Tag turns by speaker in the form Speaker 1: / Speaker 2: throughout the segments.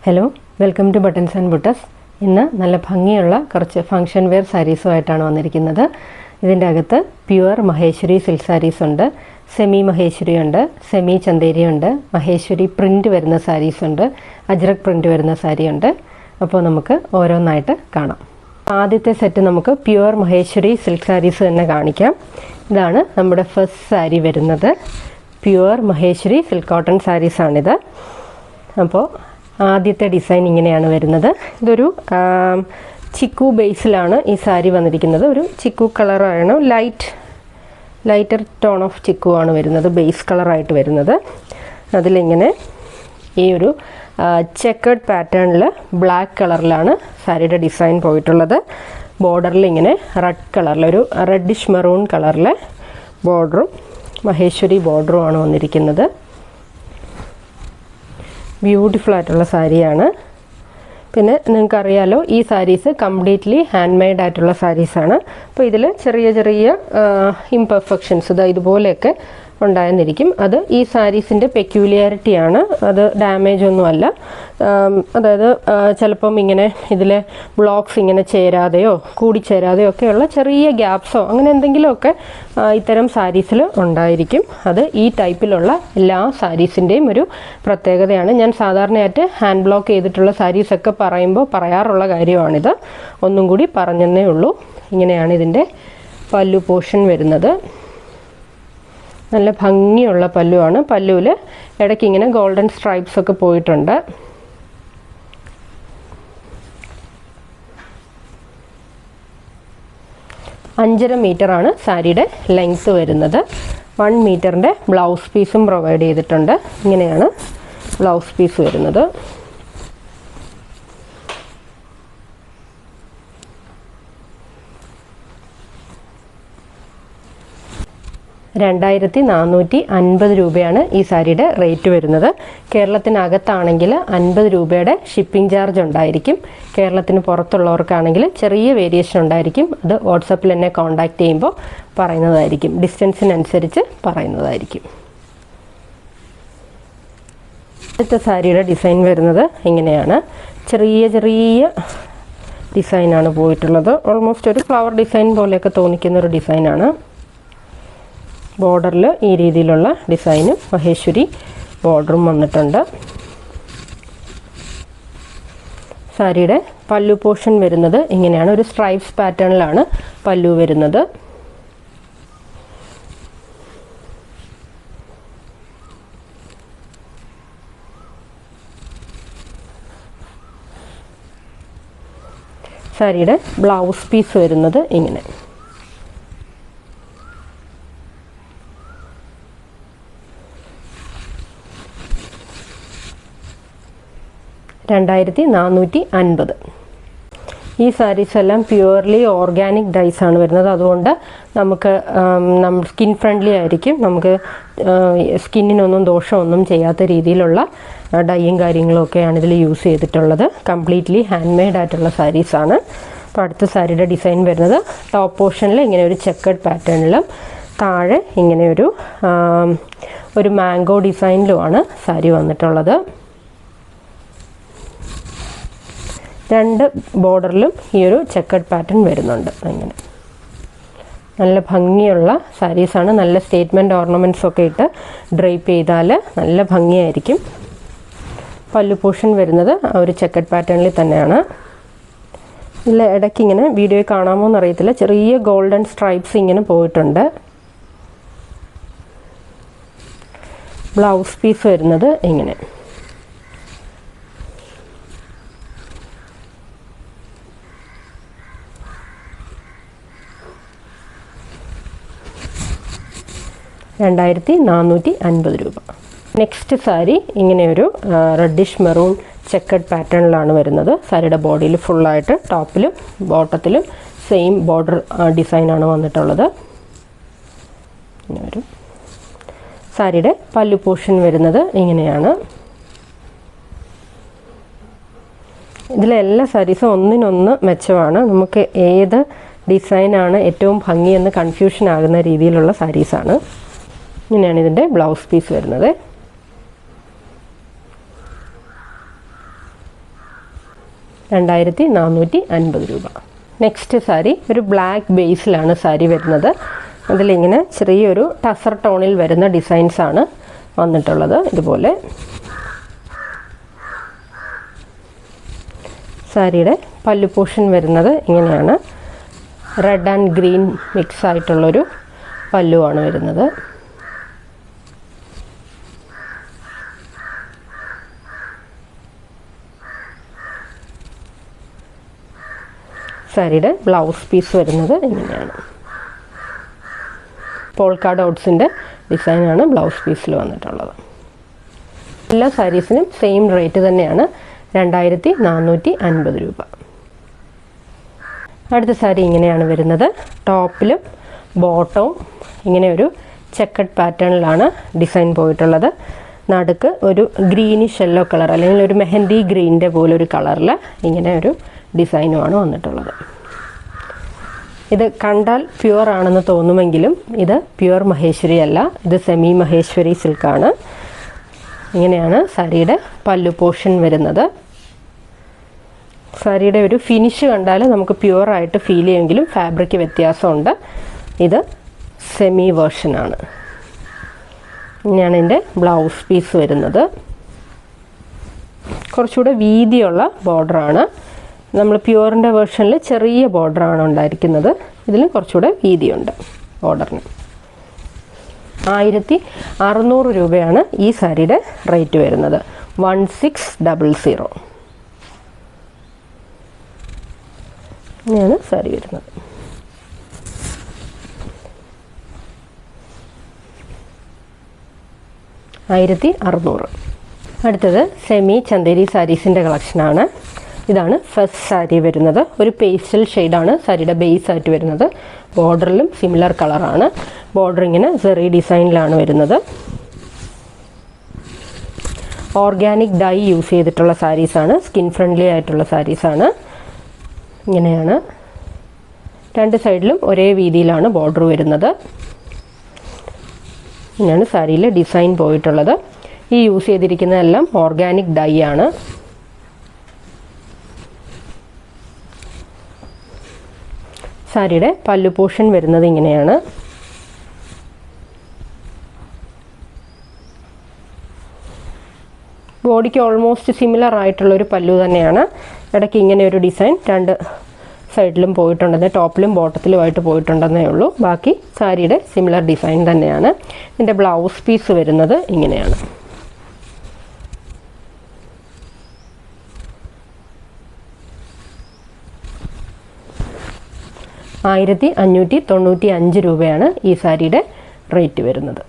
Speaker 1: Hello, welcome to buttons and buttas. ഇന്ന് നല്ല ഭംഗിയുള്ള കുറച്ച് ഫംഗ്ഷൻ വെയർ സാരീസുമായിട്ടാണ് വന്നിരിക്കുന്നത്. ഇതിൻ്റെ അകത്ത് പ്യുവർ മഹേശ്വരി സിൽക്ക് സാരീസ് ഉണ്ട്, സെമി മഹേശ്വരി ഉണ്ട്, സെമി ചന്തേരി ഉണ്ട്, മഹേശ്വരി പ്രിൻ്റ് വരുന്ന സാരീസ് ഉണ്ട്, അജ്രക് പ്രിൻ്റ് വരുന്ന സാരി ഉണ്ട്. അപ്പോൾ നമുക്ക് ഓരോന്നായിട്ട് കാണാം. ആദ്യത്തെ സെറ്റ് നമുക്ക് പ്യുവർ മഹേശ്വരി സിൽക്ക് സാരീസ് തന്നെ കാണിക്കാം. ഇതാണ് നമ്മുടെ ഫസ്റ്റ് സാരി വരുന്നത്. പ്യുവർ മഹേശ്വരി സിൽക്ക് കോട്ടൺ സാരീസാണിത്. അപ്പോൾ ആദ്യത്തെ ഡിസൈൻ ഇങ്ങനെയാണ് വരുന്നത്. ഇതൊരു ചിക്കു ബേസിലാണ് ഈ സാരി വന്നിരിക്കുന്നത്. ഒരു ചിക്കു കളറാണ്, ലൈറ്റർ ടോൺ ഓഫ് ചിക്കു ആണ് വരുന്നത്, ബേസ് കളറായിട്ട് വരുന്നത്. അതിലിങ്ങനെ ഈ ഒരു ചെക്കേർഡ് പാറ്റേണിൽ ബ്ലാക്ക് കളറിലാണ് സാരിയുടെ ഡിസൈൻ പോയിട്ടുള്ളത്. ബോർഡറിൽ ഇങ്ങനെ റെഡ് കളറിൽ, ഒരു റെഡിഷ് മെറൂൺ കളറിലെ ബോർഡറും മഹേശ്വരി ബോർഡറും ആണ് വന്നിരിക്കുന്നത്. ബ്യൂട്ടിഫുൾ ആയിട്ടുള്ള സാരിയാണ്. പിന്നെ നിങ്ങൾക്കറിയാലോ, ഈ സാരീസ് കംപ്ലീറ്റ്ലി ഹാൻഡ് മെയ്ഡ് ആയിട്ടുള്ള സാരീസാണ്. അപ്പോൾ ഇതിൽ ചെറിയ ചെറിയ ഇംപെർഫെക്ഷൻസ് ഇതുപോലെയൊക്കെ ഉണ്ടായെന്നിരിക്കും. അത് ഈ സാരീസിൻ്റെ പെക്യൂലിയാരിറ്റിയാണ്, അത് ഡാമേജ് ഒന്നുമല്ല. അതായത് ചിലപ്പം ഇങ്ങനെ ഇതിലെ ബ്ലോക്സ് ഇങ്ങനെ ചേരാതെയോ കൂടിച്ചേരാതെയോ ഒക്കെയുള്ള ചെറിയ ഗ്യാപ്സോ അങ്ങനെ എന്തെങ്കിലുമൊക്കെ ഇത്തരം സാരീസിൽ ഉണ്ടായിരിക്കും. അത് ഈ ടൈപ്പിലുള്ള എല്ലാ സാരീസിൻ്റെയും ഒരു പ്രത്യേകതയാണ്. ഞാൻ സാധാരണയായിട്ട് ഹാൻഡ് ബ്ലോക്ക് ചെയ്തിട്ടുള്ള സാരീസൊക്കെ പറയുമ്പോൾ പറയാറുള്ള കാര്യമാണിത്. ഒന്നും കൂടി പറഞ്ഞെന്നേ ഉള്ളൂ. ഇങ്ങനെയാണ് ഇതിൻ്റെ പല്ലു പോർഷൻ വരുന്നത്. നല്ല ഭംഗിയുള്ള പല്ലുവാണ്. പല്ലുവിൽ ഇടയ്ക്ക് ഇങ്ങനെ ഗോൾഡൻ സ്ട്രൈപ്സ് ഒക്കെ പോയിട്ടുണ്ട്. അഞ്ചര മീറ്ററാണ് സാരിയുടെ ലെങ്ത്ത് വരുന്നത്. 1 മീറ്ററിൻ്റെ ബ്ലൗസ് പീസും പ്രൊവൈഡ് ചെയ്തിട്ടുണ്ട്. ഇങ്ങനെയാണ് ബ്ലൗസ് പീസ് വരുന്നത്. രൂപയാണ് ഈ സാരിയുടെ റേറ്റ് വരുന്നത്. കേരളത്തിനകത്താണെങ്കിൽ 50 രൂപയുടെ ഷിപ്പിംഗ് ചാർജ് ഉണ്ടായിരിക്കും. കേരളത്തിന് പുറത്തുള്ളവർക്കാണെങ്കിൽ ചെറിയ വേരിയേഷൻ ഉണ്ടായിരിക്കും. അത് വാട്സപ്പിൽ എന്നെ കോൺടാക്റ്റ് ചെയ്യുമ്പോൾ പറയുന്നതായിരിക്കും, ഡിസ്റ്റൻസിനനുസരിച്ച് പറയുന്നതായിരിക്കും. അടുത്ത സാരിയുടെ ഡിസൈൻ വരുന്നത് ഇങ്ങനെയാണ്. ചെറിയ ചെറിയ ഡിസൈനാണ് പോയിട്ടുള്ളത്. ഓൾമോസ്റ്റ് ഒരു ഫ്ലവർ ഡിസൈൻ പോലെയൊക്കെ തോന്നിക്കുന്ന ഒരു ഡിസൈനാണ്. ബോർഡറിൽ ഈ രീതിയിലുള്ള ഡിസൈനും മഹേശ്വരി ബോർഡറും വന്നിട്ടുണ്ട്. സാരിയുടെ പല്ലു പോർഷൻ വരുന്നത് ഇങ്ങനെയാണ്. ഒരു സ്ട്രൈപ്സ് പാറ്റേണിലാണ് പല്ലു വരുന്നത്. സാരിയുടെ ബ്ലൗസ് പീസ് വരുന്നത് ഇങ്ങനെ. $2450. ഈ സാരീസ് എല്ലാം പ്യുവർലി ഓർഗാനിക് ഡൈസ് ആണ് വരുന്നത്. അതുകൊണ്ട് നമുക്ക് സ്കിൻ ഫ്രണ്ട്ലി ആയിരിക്കും. നമുക്ക് സ്കിന്നിനൊന്നും ദോഷമൊന്നും ചെയ്യാത്ത രീതിയിലുള്ള ഡൈയും കാര്യങ്ങളൊക്കെയാണ് ഇതിൽ യൂസ് ചെയ്തിട്ടുള്ളത്. കംപ്ലീറ്റ്ലി ഹാൻഡ് മെയ്ഡ് ആയിട്ടുള്ള സാരീസാണ്. അപ്പോൾ അടുത്ത സാരിയുടെ ഡിസൈൻ വരുന്നത് ടോപ്പ് പോർഷനിൽ ഇങ്ങനെ ഒരു ചെക്കേർഡ് പാറ്റേണിലും താഴെ ഇങ്ങനെ ഒരു മാംഗോ ഡിസൈനിലുമാണ് സാരി വന്നിട്ടുള്ളത്. 2 ബോർഡറിലും ഈ ഒരു ചെക്കേർഡ് പാറ്റേൺ വരുന്നുണ്ട്. അങ്ങനെ നല്ല ഭംഗിയുള്ള സാരീസാണ്. നല്ല സ്റ്റേറ്റ്മെൻറ്റ് ഓർണമെൻറ്റ്സ് ഒക്കെ ഇട്ട് ഡ്രൈപ്പ് ചെയ്താൽ നല്ല ഭംഗിയായിരിക്കും. പല്ലു പോർഷൻ വരുന്നത് ആ ഒരു ചെക്കേർഡ് പാറ്റേണിൽ തന്നെയാണ്. ഇതിൽ ഇടയ്ക്ക് ഇങ്ങനെ വീഡിയോയിൽ കാണാമോ എന്നറിയത്തില്ല, ചെറിയ ഗോൾഡൻ സ്ട്രൈപ്സ് ഇങ്ങനെ പോയിട്ടുണ്ട്. ബ്ലൗസ് പീസ് വരുന്നത് ഇങ്ങനെ. $2450. നെക്സ്റ്റ് സാരി ഇങ്ങനെയൊരു റെഡിഷ് മെറൂൺ ചെക്കഡ് പാറ്റേണിലാണ് വരുന്നത്. സാരിയുടെ ബോഡിയിൽ ഫുള്ളായിട്ട് ടോപ്പിലും ബോട്ടത്തിലും സെയിം ബോർഡർ ഡിസൈനാണ് വന്നിട്ടുള്ളത്. ഇങ്ങനെ സാരിയുടെ പല്ലു പോർഷൻ വരുന്നത് ഇങ്ങനെയാണ്. ഇതിലെ എല്ലാ സാരീസും ഒന്നിനൊന്ന് മെച്ചമാണ്. നമുക്ക് ഏത് ഡിസൈനാണ് ഏറ്റവും ഭംഗിയെന്ന് കൺഫ്യൂഷൻ ആകുന്ന രീതിയിലുള്ള സാരീസാണ്. ഇങ്ങനെയാണ് ഇതിൻ്റെ ബ്ലൗസ് പീസ് വരുന്നത്. 2450 രൂപ. നെക്സ്റ്റ് സാരി ഒരു ബ്ലാക്ക് ബേസിലാണ് സാരി വരുന്നത്. അതിലിങ്ങനെ ചെറിയൊരു ടസർ ടോണിൽ വരുന്ന ഡിസൈൻസാണ് വന്നിട്ടുള്ളത്. ഇതുപോലെ സാരിയുടെ പല്ലു പോർഷൻ വരുന്നത് ഇങ്ങനെയാണ്. റെഡ് ആൻഡ് ഗ്രീൻ മിക്സ് ആയിട്ടുള്ളൊരു പല്ലുവാണ് വരുന്നത്. സാരിയുടെ ബ്ലൗസ് പീസ് വരുന്നത് ഇങ്ങനെയാണ്. പോൾക്ക ഡോട്ട്സിൻ്റെ ഡിസൈനാണ് ബ്ലൗസ് പീസിൽ വന്നിട്ടുള്ളത്. എല്ലാ സാരീസിനും സെയിം റേറ്റ് തന്നെയാണ്, 2450 രൂപ. അടുത്ത സാരി ഇങ്ങനെയാണ് വരുന്നത്. ടോപ്പിലും ബോട്ടവും ഇങ്ങനെ ഒരു ചെക്കഡ് പാറ്റേണിലാണ് ഡിസൈൻ പോയിട്ടുള്ളത്. നടുക്ക് ഒരു ഗ്രീനിഷ് യെല്ലോ കളർ അല്ലെങ്കിൽ ഒരു മെഹന്തി ഗ്രീനിൻ്റെ പോലെ ഒരു കളറിൽ ഇങ്ങനെ ഒരു ഡിസൈനുമാണ് വന്നിട്ടുള്ളത്. ഇത് കണ്ടാൽ പ്യുവർ ആണെന്ന് തോന്നുമെങ്കിലും ഇത് പ്യുവർ മഹേശ്വരി അല്ല, ഇത് സെമി മഹേശ്വരി സിൽക്കാണ്. ഇങ്ങനെയാണ് സാരിയുടെ പല്ലു പോർഷൻ വരുന്നത്. സാരിയുടെ ഒരു ഫിനിഷ് കണ്ടാൽ നമുക്ക് പ്യുവറായിട്ട് ഫീൽ ചെയ്യുമെങ്കിലും ഫാബ്രിക് വ്യത്യാസമുണ്ട്. ഇത് സെമി വേർഷനാണ്. ഇങ്ങനെയാണ് ഇതിൻ്റെ ബ്ലൗസ് പീസ് വരുന്നത്. കുറച്ചുകൂടെ വീതിയുള്ള ബോർഡറാണ്. നമ്മൾ പ്യുവറിൻ്റെ വേർഷനിൽ ചെറിയ ബോർഡറാണ് ഉണ്ടായിരിക്കുന്നത്. ഇതിലും കുറച്ചുകൂടെ വീതിയുണ്ട് ബോർഡറിന്. 1600 രൂപയാണ് ഈ സാരിയുടെ റേറ്റ് വരുന്നത്. 1600. ഇങ്ങനെയാണ് സാരി വരുന്നത്. $1600. അടുത്തത് സെമി ചന്ദേരി സാരീസിൻ്റെ കളക്ഷനാണ്. ഇതാണ് ഫസ്റ്റ് സാരി വരുന്നത്. ഒരു പേസ്റ്റൽ ഷെയ്ഡാണ് സാരിയുടെ ബേസ് ആയിട്ട് വരുന്നത്. ബോർഡറിലും സിമിലർ കളറാണ്. ബോർഡർ ഇങ്ങനെ സെറി ഡിസൈനിലാണ് വരുന്നത്. ഓർഗാനിക് ഡൈ യൂസ് ചെയ്തിട്ടുള്ള സാരീസാണ്. സ്കിൻ ഫ്രണ്ട്ലി ആയിട്ടുള്ള സാരീസാണ്. ഇങ്ങനെയാണ്. രണ്ട് സൈഡിലും ഒരേ വീതിയിലാണ് ബോർഡർ വരുന്നത്. ഇങ്ങനെയാണ് സാരിയിൽ ഡിസൈൻ പോയിട്ടുള്ളത്. ഈ യൂസ് ചെയ്തിരിക്കുന്നതെല്ലാം ഓർഗാനിക് ഡൈ ആണ്. സാരിയുടെ പല്ലു പോർഷൻ വരുന്നത് ഇങ്ങനെയാണ്. ബോഡിക്ക് ഓൾമോസ്റ്റ് സിമിലർ ആയിട്ടുള്ളൊരു പല്ലു തന്നെയാണ്. ഇടയ്ക്ക് ഇങ്ങനെ ഒരു ഡിസൈൻ രണ്ട് സൈഡിലും പോയിട്ടുണ്ടെന്നേ, ടോപ്പിലും ബോട്ടത്തിലുമായിട്ട് പോയിട്ടുണ്ടെന്നേ ഉള്ളൂ. ബാക്കി സാരിയുടെ സിമിലർ ഡിസൈൻ തന്നെയാണ്. ഇതിൻ്റെ ബ്ലൗസ് പീസ് വരുന്നത് ഇങ്ങനെയാണ്. $1595 രൂപയാണ് ഈ സാരിയുടെ റേറ്റ് വരുന്നത്.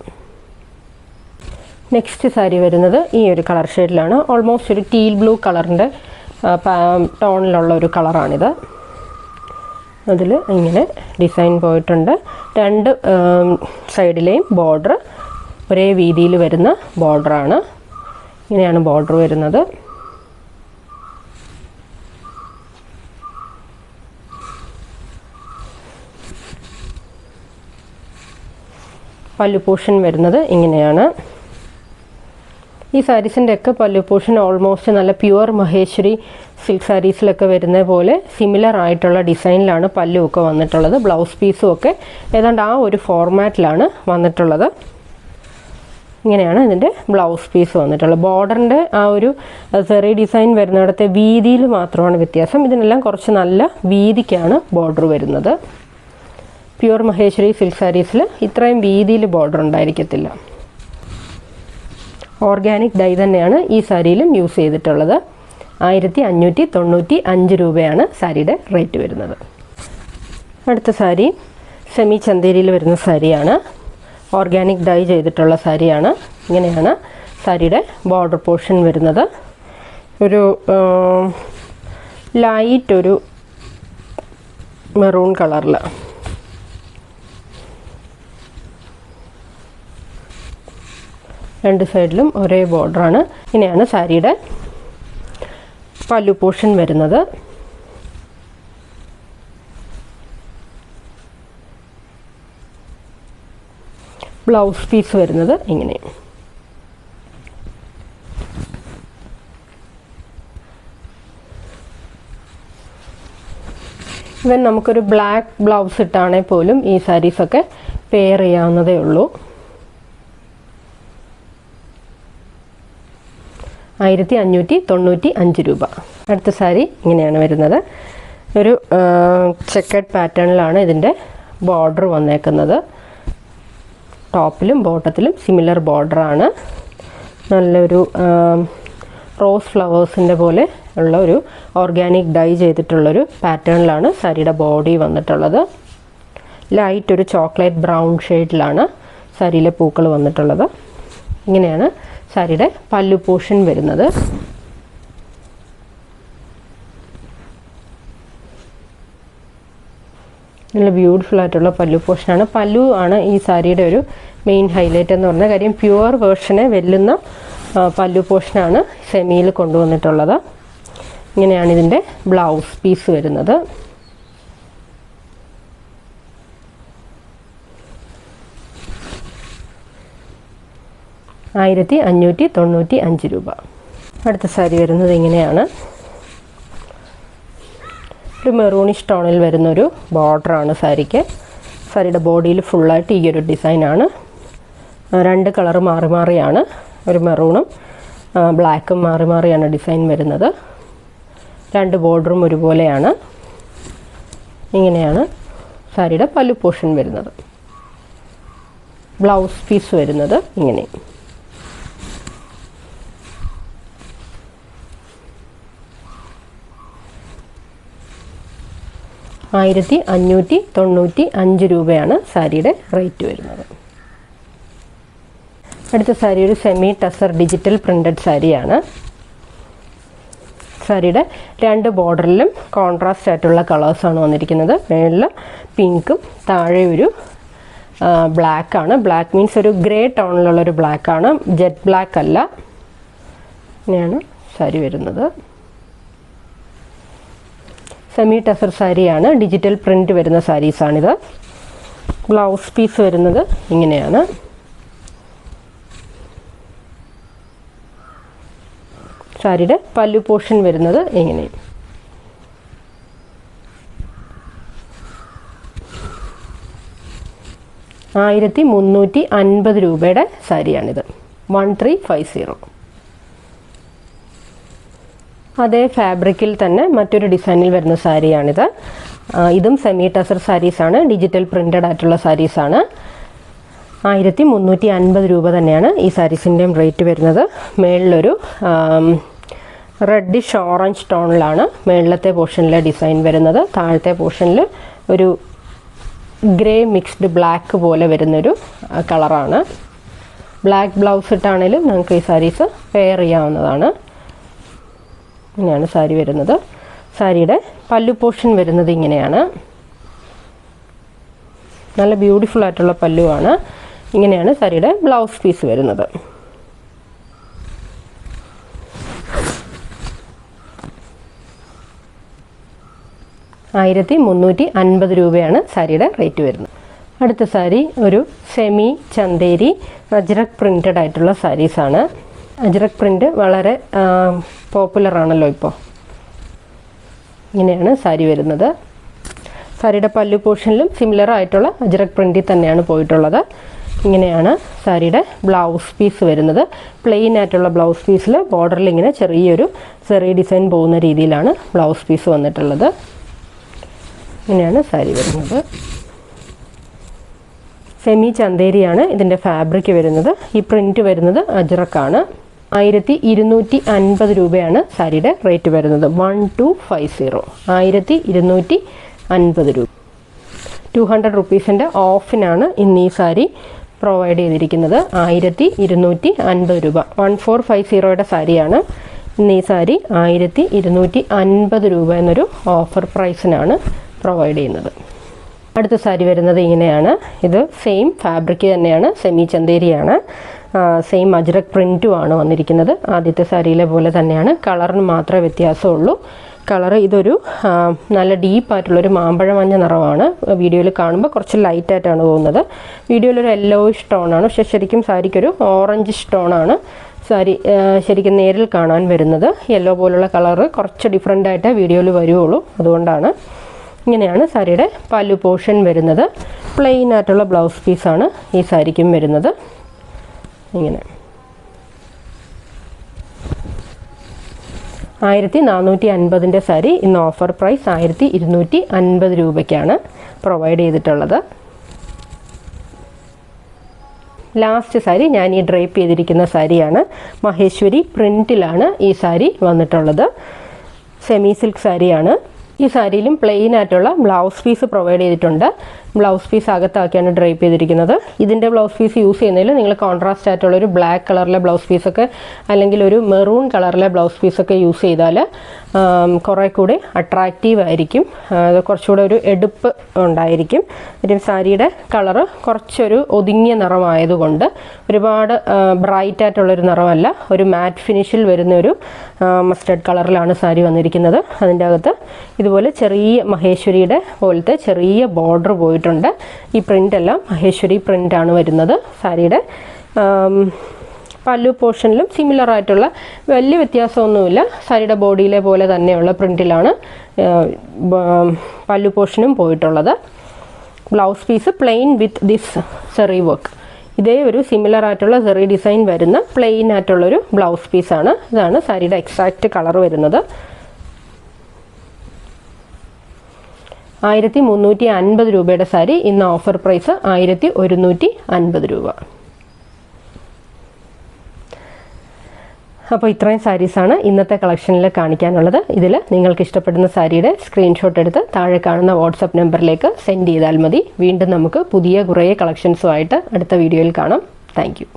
Speaker 1: നെക്സ്റ്റ് സാരി വരുന്നത് ഈ ഒരു കളർ ഷെയ്ഡിലാണ്. ഓൾമോസ്റ്റ് ഒരു ടീൽ ബ്ലൂ കളറിൻ്റെ ടോണിലുള്ള ഒരു കളറാണിത്. അതിൽ ഇങ്ങനെ ഡിസൈൻ പോയിട്ടുണ്ട്. രണ്ട് സൈഡിലെയും ബോർഡർ ഒരേ വീതിയിൽ വരുന്ന ബോർഡറാണ്. ഇങ്ങനെയാണ് ബോർഡർ വരുന്നത്. പല്ലു പോർഷൻ വരുന്നത് ഇങ്ങനെയാണ്. ഈ സാരീസിൻ്റെ ഒക്കെ പല്ലു പോർഷൻ ഓൾമോസ്റ്റ് നല്ല പ്യുവർ മഹേശ്വരി സിൽക്ക് സാരീസിലൊക്കെ വരുന്ന പോലെ സിമിലർ ആയിട്ടുള്ള ഡിസൈനിലാണ് പല്ലുമൊക്കെ വന്നിട്ടുള്ളത്. ബ്ലൗസ് പീസും ഒക്കെ ഏതാണ്ട് ആ ഒരു ഫോർമാറ്റിലാണ് വന്നിട്ടുള്ളത്. ഇങ്ങനെയാണ് ഇതിൻ്റെ ബ്ലൗസ് പീസ് വന്നിട്ടുള്ളത്. ബോർഡറിൻ്റെ ആ ഒരു സെറി ഡിസൈൻ വരുന്നിടത്തെ വീതിയിൽ മാത്രമാണ് വ്യത്യാസം. ഇതിനെല്ലാം കുറച്ച് നല്ല വീതിക്കാണ് ബോർഡർ വരുന്നത്. പ്യുവർ മഹേശ്വരി സിൽക്ക് സാരീസിൽ ഇത്രയും വീതിയിൽ ബോർഡർ ഉണ്ടായിരിക്കത്തില്ല. ഓർഗാനിക് ഡൈ തന്നെയാണ് ഈ സാരിയിലും യൂസ് ചെയ്തിട്ടുള്ളത്. 1595 രൂപയാണ് സാരിയുടെ റേറ്റ് വരുന്നത്. അടുത്ത സാരി സെമി ചന്തേരിയിൽ വരുന്ന സാരിയാണ്. ഓർഗാനിക് ഡൈ ചെയ്തിട്ടുള്ള സാരിയാണ്. ഇങ്ങനെയാണ് സാരിയുടെ ബോർഡർ പോർഷൻ വരുന്നത്. ഒരു ലൈറ്റ് ഒരു മെറൂൺ കളറിൽ രണ്ട് സൈഡിലും ഒരേ ബോർഡറാണ്. ഇങ്ങനെയാണ് സാരിയുടെ പല്ലു പോർഷൻ വരുന്നത്. ബ്ലൗസ് പീസ് വരുന്നത് ഇങ്ങനെ. ഇവൻ നമുക്കൊരു ബ്ലാക്ക് ബ്ലൗസ് ഇട്ടാണെങ്കിൽ പോലും ഈ സാരീസൊക്കെ പെയർ ചെയ്യാവുന്നതേ ഉള്ളൂ. 1595 രൂപ. അടുത്ത സാരി ഇങ്ങനെയാണ് വരുന്നത്. ഒരു ചെക്കഡ് പാറ്റേണിലാണ് ഇതിൻ്റെ ബോർഡർ വന്നേക്കുന്നത്. ടോപ്പിലും ബോട്ടത്തിലും സിമിലർ ബോർഡറാണ്. നല്ലൊരു റോസ് ഫ്ലവേഴ്സിൻ്റെ പോലെ ഉള്ള ഒരു ഓർഗാനിക് ഡൈ ചെയ്തിട്ടുള്ളൊരു പാറ്റേണിലാണ് സാരിയുടെ ബോഡി വന്നിട്ടുള്ളത്. ലൈറ്റ് ഒരു ചോക്ലേറ്റ് ബ്രൗൺ ഷെയ്ഡിലാണ് സാരിയിലെ പൂക്കൾ വന്നിട്ടുള്ളത്. ഇങ്ങനെയാണ് സാരിയുടെ പല്ലു പോർഷൻ വരുന്നത്. നല്ല ബ്യൂട്ടിഫുൾ ആയിട്ടുള്ള പല്ലു പോർഷനാണ്. പല്ലു ആണ് ഈ സാരിയുടെ ഒരു മെയിൻ ഹൈലൈറ്റ് എന്ന് പറഞ്ഞ കാര്യം. പ്യുവർ വേർഷനെ വെല്ലുന്ന പല്ലു പോർഷനാണ് സെമിയിൽ കൊണ്ടുവന്നിട്ടുള്ളത്. ഇങ്ങനെയാണ് ഇതിൻ്റെ ബ്ലൗസ് പീസ് വരുന്നത്. രൂപ. അടുത്ത സാരി വരുന്നത് ഇങ്ങനെയാണ്. ഒരു മെറൂണിഷ് ടോണിൽ വരുന്നൊരു ബോർഡറാണ് സാരിക്ക്. സാരിയുടെ ബോഡിയിൽ ഫുള്ളായിട്ട് ഈ ഒരു ഡിസൈനാണ്. 2 കളർ മാറി മാറിയാണ്, ഒരു മെറൂണും ബ്ലാക്കും മാറി മാറിയാണ് ഡിസൈൻ വരുന്നത്. 2 ബോർഡറും ഒരുപോലെയാണ്. ഇങ്ങനെയാണ് സാരിയുടെ പല്ലു പോർഷൻ വരുന്നത്. ബ്ലൗസ് പീസ് വരുന്നത് ഇങ്ങനെ. 1595 രൂപയാണ് സാരിയുടെ റേറ്റ് വരുന്നത്. അടുത്ത സാരി ഒരു സെമി ടസർ ഡിജിറ്റൽ പ്രിൻറ്റഡ് സാരിയാണ്. സാരിയുടെ 2 ബോർഡറിലും കോൺട്രാസ്റ്റ് ആയിട്ടുള്ള കളേഴ്സാണ് വന്നിരിക്കുന്നത്. മേളിൽ പിങ്കും താഴെ ഒരു ബ്ലാക്കാണ്. ബ്ലാക്ക് മീൻസ് ഒരു ഗ്രേ ടോണിലുള്ളൊരു ബ്ലാക്കാണ്, ജെറ്റ് ബ്ലാക്ക് അല്ല. ഇങ്ങനെയാണ് സാരി വരുന്നത്. സെമി ടസർ സാരിയാണ്, ഡിജിറ്റൽ പ്രിൻ്റ് വരുന്ന സാരീസാണിത്. ബ്ലൗസ് പീസ് വരുന്നത് ഇങ്ങനെയാണ്. സാരിയുടെ പല്ലു പോർഷൻ വരുന്നത് ഇങ്ങനെ. രൂപയുടെ സാരിയാണിത്. 1350. അതേ ഫാബ്രിക്കിൽ തന്നെ മറ്റൊരു ഡിസൈനിൽ വരുന്ന സാരിയാണിത്. ഇതും സെമി ടസർ സാരീസാണ്, ഡിജിറ്റൽ പ്രിൻ്റഡ് ആയിട്ടുള്ള സാരീസാണ്. 1350 രൂപ തന്നെയാണ് ഈ സാരീസിൻ്റെയും റേറ്റ് വരുന്നത്. മേളിലൊരു റെഡിഷ് ഓറഞ്ച് ടോണിലാണ് മേളിലത്തെ പോർഷനിലെ ഡിസൈൻ വരുന്നത്. താഴത്തെ പോർഷനിൽ ഒരു ഗ്രേ മിക്സ്ഡ് ബ്ലാക്ക് പോലെ വരുന്നൊരു കളറാണ്. ബ്ലാക്ക് ബ്ലൗസ് ഇട്ടാണെങ്കിലും നമുക്ക് ഈ സാരീസ് പെയർ ചെയ്യാവുന്നതാണ്. ഇങ്ങനെയാണ് സാരി വരുന്നത്. സാരിയുടെ പല്ലു പോർഷൻ വരുന്നത് ഇങ്ങനെയാണ്. നല്ല ബ്യൂട്ടിഫുൾ ആയിട്ടുള്ള പല്ലുവാണ്. ഇങ്ങനെയാണ് സാരിയുടെ ബ്ലൗസ് പീസ് വരുന്നത്. 1350 രൂപയാണ് സാരിയുടെ റേറ്റ് വരുന്നത്. അടുത്ത സാരി ഒരു സെമി ചന്തേരി അജ്രക് പ്രിൻറ്റഡ് ആയിട്ടുള്ള സാരീസാണ്. അജ്രക് പ്രിൻ്റ് വളരെ പോപ്പുലറാണല്ലോ ഇപ്പോൾ. ഇങ്ങനെയാണ് സാരി വരുന്നത്. സാരിയുടെ പല്ലു പോർഷനിലും സിമിലർ ആയിട്ടുള്ള അജ്രക് പ്രിൻറ്റിൽ തന്നെയാണ് പോയിട്ടുള്ളത്. ഇങ്ങനെയാണ് സാരിയുടെ ബ്ലൗസ് പീസ് വരുന്നത്. പ്ലെയിൻ ആയിട്ടുള്ള ബ്ലൗസ് പീസിൽ ബോർഡറിൽ ഇങ്ങനെ ചെറിയൊരു ചെറിയ ഡിസൈൻ പോകുന്ന രീതിയിലാണ് ബ്ലൗസ് പീസ് വന്നിട്ടുള്ളത്. ഇങ്ങനെയാണ് സാരി വരുന്നത്. സെമി ചന്തേരിയാണ് ഇതിൻ്റെ ഫാബ്രിക് വരുന്നത്. ഈ പ്രിൻറ്റ് വരുന്നത് അജ്രക്കാണ്. 1250 രൂപയാണ് സാരിയുടെ റേറ്റ് വരുന്നത്. 1250. 1250 രൂപ. 200 റുപ്പീസിൻ്റെ ഓഫിനാണ് ഇന്ന് ഈ സാരി പ്രൊവൈഡ് ചെയ്തിരിക്കുന്നത്. 1250 രൂപ. 1450യുടെ സാരിയാണ്. ഇന്ന് ഈ സാരി 1250 രൂപ എന്നൊരു ഓഫർ പ്രൈസിനാണ് പ്രൊവൈഡ് ചെയ്യുന്നത്. അടുത്ത സാരി വരുന്നത് ഇങ്ങനെയാണ്. ഇത് സെയിം ഫാബ്രിക് തന്നെയാണ്, സെമി ചന്തേരിയാണ്. സെയിം അജ്രക് പ്രിൻറ്റുമാണ് വന്നിരിക്കുന്നത്. ആദ്യത്തെ സാരിയിലെ പോലെ തന്നെയാണ്. കളറിന് മാത്രമേ വ്യത്യാസമുള്ളൂ. കളറ് ഇതൊരു നല്ല ഡീപ്പായിട്ടുള്ളൊരു മാമ്പഴ മഞ്ഞ നിറമാണ്. വീഡിയോയിൽ കാണുമ്പോൾ കുറച്ച് ലൈറ്റായിട്ടാണ് പോകുന്നത്. വീഡിയോയിലൊരു യെല്ലോയിഷ് ടോണാണ്, പക്ഷേ ശരിക്കും സാരിക്കൊരു ഓറഞ്ചിഷ് ടോണാണ് സാരി ശരിക്കും നേരിൽ കാണാൻ വരുന്നത്. യെല്ലോ പോലുള്ള കളറ് കുറച്ച് ഡിഫറെൻ്റ് ആയിട്ട് വീഡിയോയിൽ വരുള്ളൂ. അതുകൊണ്ടാണ് ഇങ്ങനെയാണ് സാരിയുടെ പല്ലു പോർഷൻ വരുന്നത്. പ്ലെയിൻ ആയിട്ടുള്ള ബ്ലൗസ് പീസാണ് ഈ സാരിക്കും വരുന്നത്. ഇങ്ങനെ 1450 സാരി ഇന്ന് ഓഫർ പ്രൈസ് 1250 രൂപയ്ക്കാണ് പ്രൊവൈഡ് ചെയ്തിട്ടുള്ളത്. ലാസ്റ്റ് സാരി ഞാൻ ഈ ഡ്രൈപ്പ് ചെയ്തിരിക്കുന്ന സാരിയാണ്. മഹേശ്വരി പ്രിൻറ്റിലാണ് ഈ സാരി വന്നിട്ടുള്ളത്. സെമി സിൽക്ക് സാരിയാണ്. ഈ സാരിയിലും പ്ലെയിൻ ആയിട്ടുള്ള ബ്ലൗസ് പീസ് പ്രൊവൈഡ് ചെയ്തിട്ടുണ്ട്. ബ്ലൗസ് പീസ് അകത്താക്കിയാണ് ഡ്രൈപ്പ് ചെയ്തിരിക്കുന്നത്. ഇതിൻ്റെ ബ്ലൗസ് പീസ് യൂസ് ചെയ്യുന്നതിൽ നിങ്ങൾ കോൺട്രാസ്റ്റ് ആയിട്ടുള്ള ഒരു ബ്ലാക്ക് കളറിലെ ബ്ലൗസ് പീസൊക്കെ അല്ലെങ്കിൽ ഒരു മെറൂൺ കളറിലെ ബ്ലൗസ് പീസൊക്കെ യൂസ് ചെയ്താൽ കുറേ കൂടി അട്രാക്റ്റീവ് ആയിരിക്കും. കുറച്ചുകൂടെ ഒരു എടുപ്പ് ഉണ്ടായിരിക്കും. ഒരു സാരിയുടെ കളറ് കുറച്ചൊരു ഒതുങ്ങിയ നിറമായതുകൊണ്ട് ഒരുപാട് ബ്രൈറ്റ് ആയിട്ടുള്ളൊരു നിറമല്ല, ഒരു മാറ്റ് ഫിനിഷിൽ വരുന്ന ഒരു മസ്റ്റർഡ് കളറിലാണ് സാരി വന്നിരിക്കുന്നത്. അതിൻ്റെ അകത്ത് ഇതുപോലെ ചെറിയ മഹേശ്വരിയുടെ പോലത്തെ ചെറിയ ബോർഡർ പോയിട്ടുണ്ട്. ഈ പ്രിൻ്റ് എല്ലാം മഹേശ്വരി പ്രിൻ്റാണ് വരുന്നത്. സാരിയുടെ പല്ലു പോർഷനിലും സിമിലർ ആയിട്ടുള്ള വലിയ വ്യത്യാസമൊന്നുമില്ല. സാരിയുടെ ബോഡിയിലെ പോലെ തന്നെയുള്ള പ്രിൻറ്റിലാണ് പല്ലു പോർഷനും പോയിട്ടുള്ളത്. Blouse piece plain with this zari work. ഇതേ ഒരു സിമിലർ ആയിട്ടുള്ള സെറി ഡിസൈൻ വരുന്ന പ്ലെയിൻ ആയിട്ടുള്ളൊരു ബ്ലൗസ് പീസാണ്. ഇതാണ് സാരിയുടെ എക്സാക്റ്റ് കളർ വരുന്നത്. 1350 രൂപയുടെ സാരി ഇന്ന് ഓഫർ പ്രൈസ് 1150 രൂപ. അപ്പോൾ ഇത്രയും സാരീസാണ് ഇന്നത്തെ കളക്ഷനിൽ കാണിക്കാനുള്ളത്. ഇതിൽ നിങ്ങൾക്ക് ഇഷ്ടപ്പെടുന്ന സാരിയുടെ സ്ക്രീൻഷോട്ട് എടുത്ത് താഴെ കാണുന്ന വാട്സപ്പ് നമ്പറിലേക്ക് സെൻഡ് ചെയ്താൽ മതി. വീണ്ടും നമുക്ക് പുതിയ കുറേ കളക്ഷൻസുമായിട്ട് അടുത്ത വീഡിയോയിൽ കാണാം. Thank you.